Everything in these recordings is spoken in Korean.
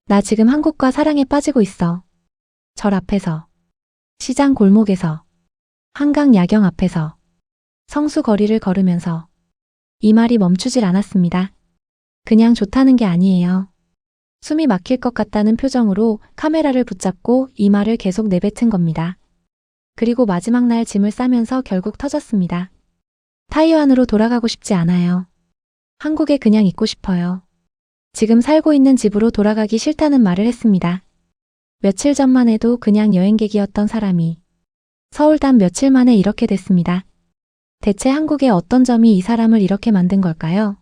나 지금 한국과 사랑에 빠지고 있어. 절 앞에서, 시장 골목에서, 한강 야경 앞에서, 성수 거리를 걸으면서 이 말이 멈추질 않았습니다. 그냥 좋다는 게 아니에요. 숨이 막힐 것 같다는 표정으로 카메라를 붙잡고 이 말을 계속 내뱉은 겁니다. 그리고 마지막 날 짐을 싸면서 결국 터졌습니다. 타이완으로 돌아가고 싶지 않아요. 한국에 그냥 있고 싶어요. 지금 살고 있는 집으로 돌아가기 싫다는 말을 했습니다. 며칠 전만 해도 그냥 여행객이었던 사람이 서울 단 며칠 만에 이렇게 됐습니다. 대체 한국의 어떤 점이 이 사람을 이렇게 만든 걸까요?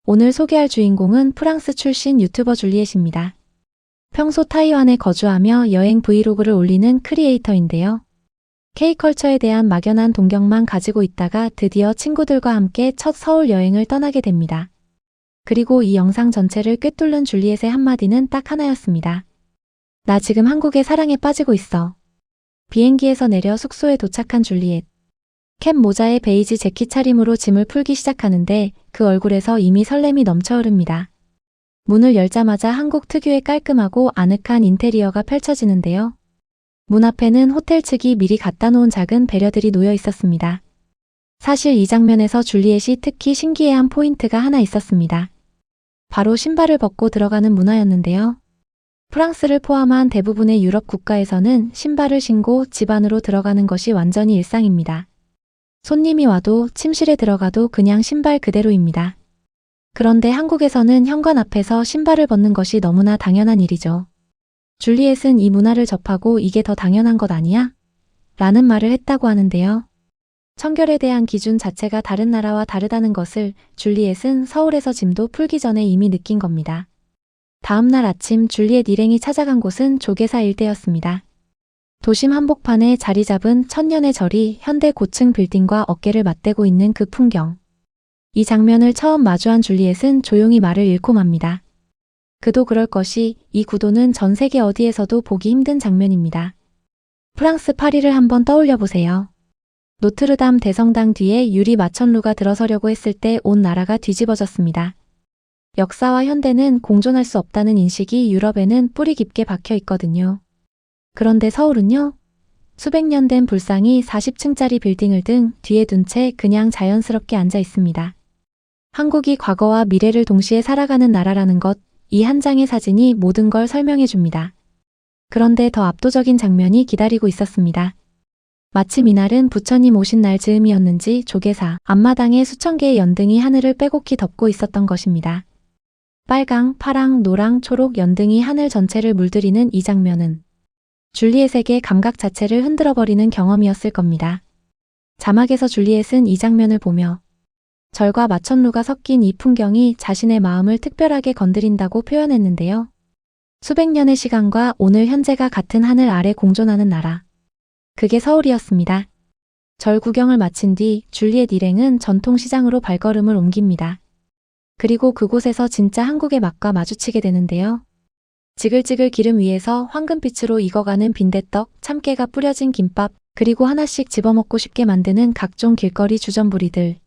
오늘 소개할 주인공은 프랑스 출신 유튜버 줄리엣입니다. 평소 타이완에 거주하며 여행 브이로그를 올리는 크리에이터인데요. K컬처에 대한 막연한 동경만 가지고 있다가 드디어 친구들과 함께 첫 서울 여행을 떠나게 됩니다. 그리고 이 영상 전체를 꿰뚫는 줄리엣의 한마디는 딱 하나였습니다. 나 지금 한국의 사랑에 빠지고 있어. 비행기에서 내려 숙소에 도착한 줄리엣. 캡 모자에 베이지 재킷 차림으로 짐을 풀기 시작하는데 그 얼굴에서 이미 설렘이 넘쳐 흐릅니다. 문을 열자마자 한국 특유의 깔끔하고 아늑한 인테리어가 펼쳐지는데요. 문 앞에는 호텔 측이 미리 갖다 놓은 작은 배려들이 놓여 있었습니다. 사실 이 장면에서 줄리엣이 특히 신기해한 포인트가 하나 있었습니다. 바로 신발을 벗고 들어가는 문화였는데요. 프랑스를 포함한 대부분의 유럽 국가에서는 신발을 신고 집 안으로 들어가는 것이 완전히 일상입니다. 손님이 와도 침실에 들어가도 그냥 신발 그대로입니다. 그런데 한국에서는 현관 앞에서 신발을 벗는 것이 너무나 당연한 일이죠. 줄리엣은 이 문화를 접하고 이게 더 당연한 것 아니야? 라는 말을 했다고 하는데요. 청결에 대한 기준 자체가 다른 나라와 다르다는 것을 줄리엣은 서울에서 짐도 풀기 전에 이미 느낀 겁니다. 다음 날 아침 줄리엣 일행이 찾아간 곳은 조계사 일대였습니다. 도심 한복판에 자리 잡은 천년의 절이 현대 고층 빌딩과 어깨를 맞대고 있는 그 풍경. 이 장면을 처음 마주한 줄리엣은 조용히 말을 잃고 맙니다. 그도 그럴 것이 이 구도는 전 세계 어디에서도 보기 힘든 장면입니다. 프랑스 파리를 한번 떠올려 보세요. 노트르담 대성당 뒤에 유리 마천루가 들어서려고 했을 때 온 나라가 뒤집어졌습니다. 역사와 현대는 공존할 수 없다는 인식이 유럽에는 뿌리 깊게 박혀 있거든요. 그런데 서울은요? 수백 년 된 불상이 40층짜리 빌딩을 등 뒤에 둔 채 그냥 자연스럽게 앉아 있습니다. 한국이 과거와 미래를 동시에 살아가는 나라라는 것, 이 한 장의 사진이 모든 걸 설명해 줍니다. 그런데 더 압도적인 장면이 기다리고 있었습니다. 마침 이날은 부처님 오신 날 즈음이었는지 조계사 앞마당에 수천 개의 연등이 하늘을 빼곡히 덮고 있었던 것입니다. 빨강, 파랑, 노랑, 초록 연등이 하늘 전체를 물들이는 이 장면은 줄리엣에게 감각 자체를 흔들어버리는 경험이었을 겁니다. 자막에서 줄리엣은 이 장면을 보며 절과 마천루가 섞인 이 풍경이 자신의 마음을 특별하게 건드린다고 표현했는데요. 수백 년의 시간과 오늘 현재가 같은 하늘 아래 공존하는 나라. 그게 서울이었습니다. 절 구경을 마친 뒤 줄리엣 일행은 전통시장으로 발걸음을 옮깁니다. 그리고 그곳에서 진짜 한국의 맛과 마주치게 되는데요. 지글지글 기름 위에서 황금빛으로 익어가는 빈대떡, 참깨가 뿌려진 김밥, 그리고 하나씩 집어먹고 싶게 만드는 각종 길거리 주전부리들.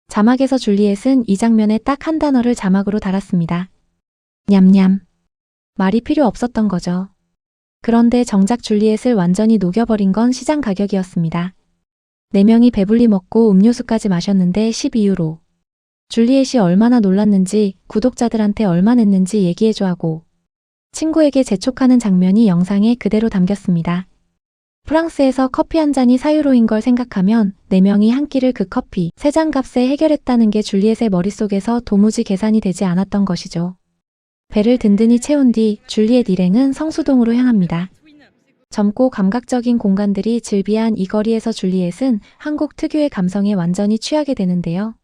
자막에서 줄리엣은 이 장면에 딱 한 단어를 자막으로 달았습니다. 냠냠. 말이 필요 없었던 거죠. 그런데 정작 줄리엣을 완전히 녹여버린 건 시장 가격이었습니다. 4명이 배불리 먹고 음료수까지 마셨는데 12유로. 줄리엣이 얼마나 놀랐는지 구독자들한테 얼마 냈는지 얘기해줘 하고 친구에게 재촉하는 장면이 영상에 그대로 담겼습니다. 프랑스에서 커피 한 잔이 4유로인 걸 생각하면 4명이 한 끼를 그 커피 3잔 값에 해결했다는 게 줄리엣의 머릿속에서 도무지 계산이 되지 않았던 것이죠. 배를 든든히 채운 뒤 줄리엣 일행은 성수동으로 향합니다. 젊고 감각적인 공간들이 즐비한 이 거리에서 줄리엣은 한국 특유의 감성에 완전히 취하게 되는데요.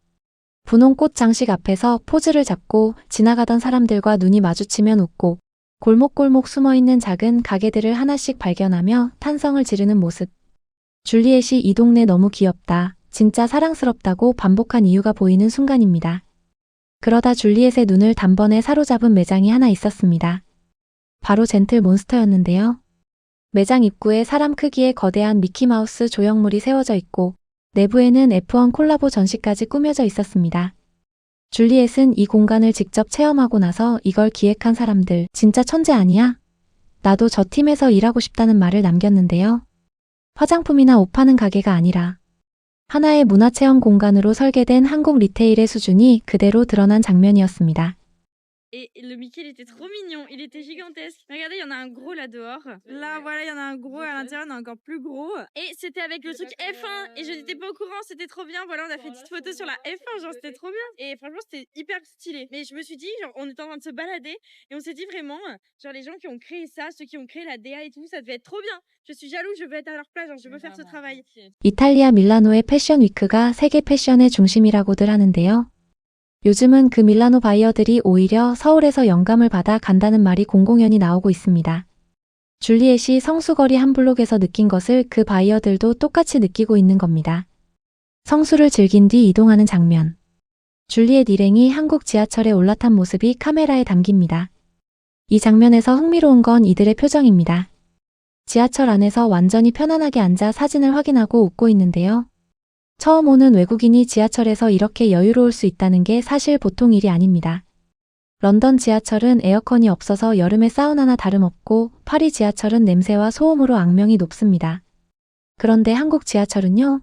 분홍 꽃 장식 앞에서 포즈를 잡고 지나가던 사람들과 눈이 마주치면 웃고 골목골목 숨어있는 작은 가게들을 하나씩 발견하며 탄성을 지르는 모습. 줄리엣이 이 동네 너무 귀엽다, 진짜 사랑스럽다고 반복한 이유가 보이는 순간입니다. 그러다 줄리엣의 눈을 단번에 사로잡은 매장이 하나 있었습니다. 바로 젠틀 몬스터였는데요. 매장 입구에 사람 크기의 거대한 미키마우스 조형물이 세워져 있고 내부에는 F1 콜라보 전시까지 꾸며져 있었습니다. 줄리엣은 이 공간을 직접 체험하고 나서 이걸 기획한 사람들 진짜 천재 아니야? 나도 저 팀에서 일하고 싶다는 말을 남겼는데요. 화장품이나 옷 파는 가게가 아니라 하나의 문화체험 공간으로 설계된 한국 리테일의 수준이 그대로 드러난 장면이었습니다. Et le Mickey, il était trop mignon, il était gigantesque. Regardez, il y en a un gros là dehors. Là, voilà, il y en a un gros à l'intérieur, il y en a encore plus gros. Et c'était avec le truc F1, et je n'étais pas au courant, c'était trop bien. Voilà, on a fait une petite photo sur la F1, genre c'était trop bien. Et franchement, c'était hyper stylé. Mais je me suis dit, genre, on était en train de se balader, et on s'est dit vraiment, genre, les gens qui ont créé ça, ceux qui ont créé la DA et tout, ça devait être trop bien. Je suis jaloux, je veux être à leur place, genre, je veux faire ce travail. 이탈리아 밀라노의 패션 위크가 세계 패션의 중심이라고들 하는데요. 요즘은 그 밀라노 바이어들이 오히려 서울에서 영감을 받아 간다는 말이 공공연히 나오고 있습니다. 줄리엣이 성수거리 한 블록에서 느낀 것을 그 바이어들도 똑같이 느끼고 있는 겁니다. 성수를 즐긴 뒤 이동하는 장면. 줄리엣 일행이 한국 지하철에 올라탄 모습이 카메라에 담깁니다. 이 장면에서 흥미로운 건 이들의 표정입니다. 지하철 안에서 완전히 편안하게 앉아 사진을 확인하고 웃고 있는데요. 처음 오는 외국인이 지하철에서 이렇게 여유로울 수 있다는 게 사실 보통 일이 아닙니다. 런던 지하철은 에어컨이 없어서 여름에 사우나나 다름없고 파리 지하철은 냄새와 소음으로 악명이 높습니다. 그런데 한국 지하철은요?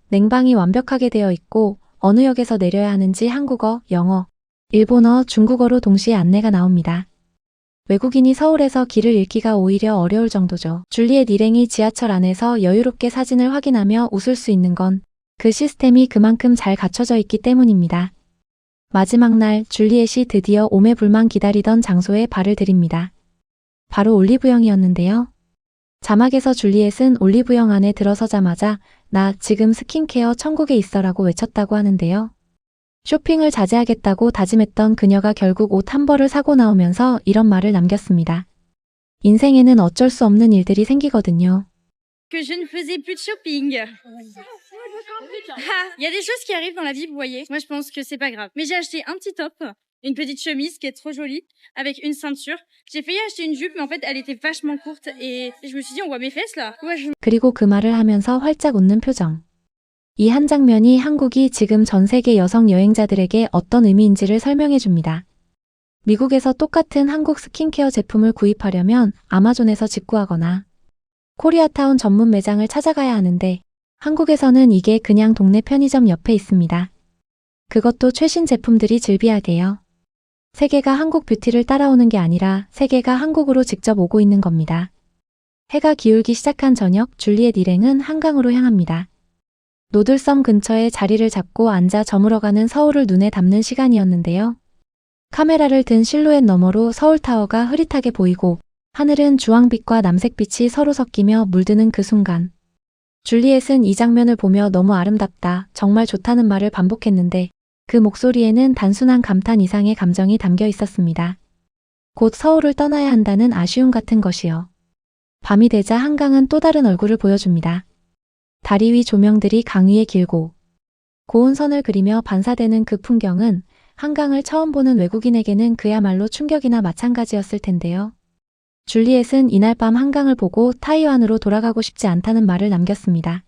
냉방이 완벽하게 되어 있고 어느 역에서 내려야 하는지 한국어, 영어, 일본어, 중국어로 동시에 안내가 나옵니다. 외국인이 서울에서 길을 잃기가 오히려 어려울 정도죠. 줄리엣 일행이 지하철 안에서 여유롭게 사진을 확인하며 웃을 수 있는 건 그 시스템이 그만큼 잘 갖춰져 있기 때문입니다. 마지막 날 줄리엣이 드디어 오매불망 기다리던 장소에 발을 들입니다. 바로 올리브영이었는데요. 자막에서 줄리엣은 올리브영 안에 들어서자마자 나 지금 스킨케어 천국에 있어라고 외쳤다고 하는데요. 쇼핑을 자제하겠다고 다짐했던 그녀가 결국 옷 한 벌을 사고 나오면서 이런 말을 남겼습니다. 인생에는 어쩔 수 없는 일들이 생기거든요. Que je ne faisais plus de shopping. Ah, il y a des choses qui arrivent dans la vie, vous voyez. Moi, je pense que c'est pas grave. Mais j'ai acheté un petit top, une petite chemise qui est trop jolie, avec une ceinture. J'ai failli acheter une jupe, mais en fait, elle était vachement courte. Et je me suis dit, on voit mes fesses, là. Ouais, 그리고 그 말을 하면서 활짝 웃는 표정. 이 한 장면이 한국이 지금 전 세계 여성 여행자들에게 어떤 의미인지를 설명해 줍니다. 미국에서 똑같은 한국 스킨케어 제품을 구입하려면 아마존에서 직구하거나 코리아타운 전문 매장을 찾아가야 하는데 한국에서는 이게 그냥 동네 편의점 옆에 있습니다. 그것도 최신 제품들이 즐비하게요. 세계가 한국 뷰티를 따라오는 게 아니라 세계가 한국으로 직접 오고 있는 겁니다. 해가 기울기 시작한 저녁, 줄리엣 일행은 한강으로 향합니다. 노들섬 근처에 자리를 잡고 앉아 저물어가는 서울을 눈에 담는 시간이었는데요. 카메라를 든 실루엣 너머로 서울타워가 흐릿하게 보이고 하늘은 주황빛과 남색빛이 서로 섞이며 물드는 그 순간. 줄리엣은 이 장면을 보며 너무 아름답다, 정말 좋다는 말을 반복했는데 그 목소리에는 단순한 감탄 이상의 감정이 담겨 있었습니다. 곧 서울을 떠나야 한다는 아쉬움 같은 것이요. 밤이 되자 한강은 또 다른 얼굴을 보여줍니다. 다리 위 조명들이 강 위에 길고 고운 선을 그리며 반사되는 그 풍경은 한강을 처음 보는 외국인에게는 그야말로 충격이나 마찬가지였을 텐데요. 줄리엣은 이날 밤 한강을 보고 타이완으로 돌아가고 싶지 않다는 말을 남겼습니다.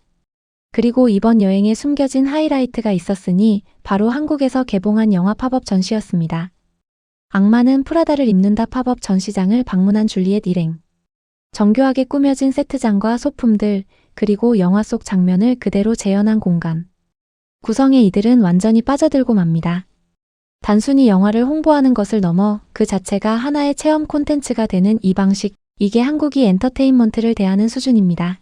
그리고 이번 여행에 숨겨진 하이라이트가 있었으니 바로 한국에서 개봉한 영화 팝업 전시였습니다. 악마는 프라다를 입는다 팝업 전시장을 방문한 줄리엣 일행. 정교하게 꾸며진 세트장과 소품들, 그리고 영화 속 장면을 그대로 재현한 공간. 구성에 이들은 완전히 빠져들고 맙니다. 단순히 영화를 홍보하는 것을 넘어 그 자체가 하나의 체험 콘텐츠가 되는 이 방식, 이게 한국이 엔터테인먼트를 대하는 수준입니다.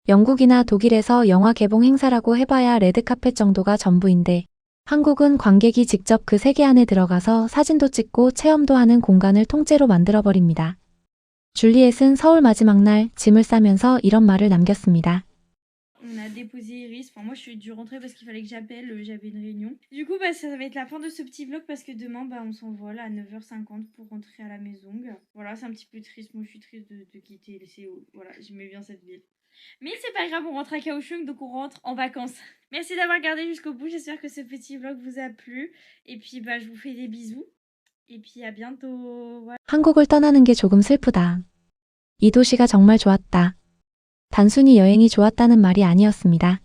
영국이나 독일에서 영화 개봉 행사라고 해봐야 레드카펫 정도가 전부인데 한국은 관객이 직접 그 세계 안에 들어가서 사진도 찍고 체험도 하는 공간을 통째로 만들어버립니다. 줄리엣은 서울 마지막 날 짐을 싸면서 이런 말을 남겼습니다. On a déposé Iris. Enfin, moi, je suis dû rentrer parce qu'il fallait que j'appelle. J'avais une réunion. Du coup, bah, ça va être la fin de ce petit vlog parce que demain, bah, on s'envole à 9h50 pour rentrer à la maison. Voilà, c'est un petit peu triste. Moi, je suis triste de quitter les CO. Voilà, j'aimais bien cette ville. Mais c'est pas grave, on rentre à Kaohsiung, donc on rentre en vacances. Merci d'avoir regardé jusqu'au bout. J'espère que ce petit vlog vous a plu. Et puis, bah, je vous fais des bisous. Et puis, à bientôt. Voilà. 한국을 떠나는 게 조금 슬프다. 이 도시가 정말 좋았다. 단순히 여행이 좋았다는 말이 아니었습니다.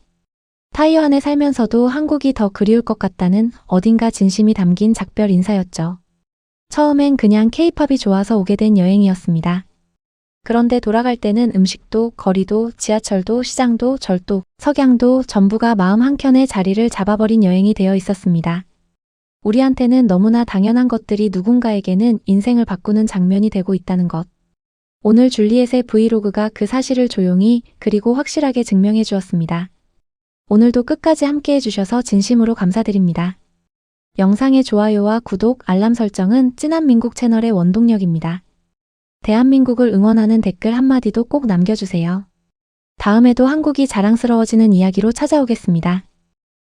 타이완에 살면서도 한국이 더 그리울 것 같다는 어딘가 진심이 담긴 작별 인사였죠. 처음엔 그냥 케이팝이 좋아서 오게 된 여행이었습니다. 그런데 돌아갈 때는 음식도, 거리도, 지하철도, 시장도, 절도, 석양도 전부가 마음 한켠에 자리를 잡아버린 여행이 되어 있었습니다. 우리한테는 너무나 당연한 것들이 누군가에게는 인생을 바꾸는 장면이 되고 있다는 것. 오늘 줄리엣의 브이로그가 그 사실을 조용히 그리고 확실하게 증명해 주었습니다. 오늘도 끝까지 함께 해주셔서 진심으로 감사드립니다. 영상의 좋아요와 구독, 알람 설정은 찐한민국 채널의 원동력입니다. 대한민국을 응원하는 댓글 한마디도 꼭 남겨주세요. 다음에도 한국이 자랑스러워지는 이야기로 찾아오겠습니다.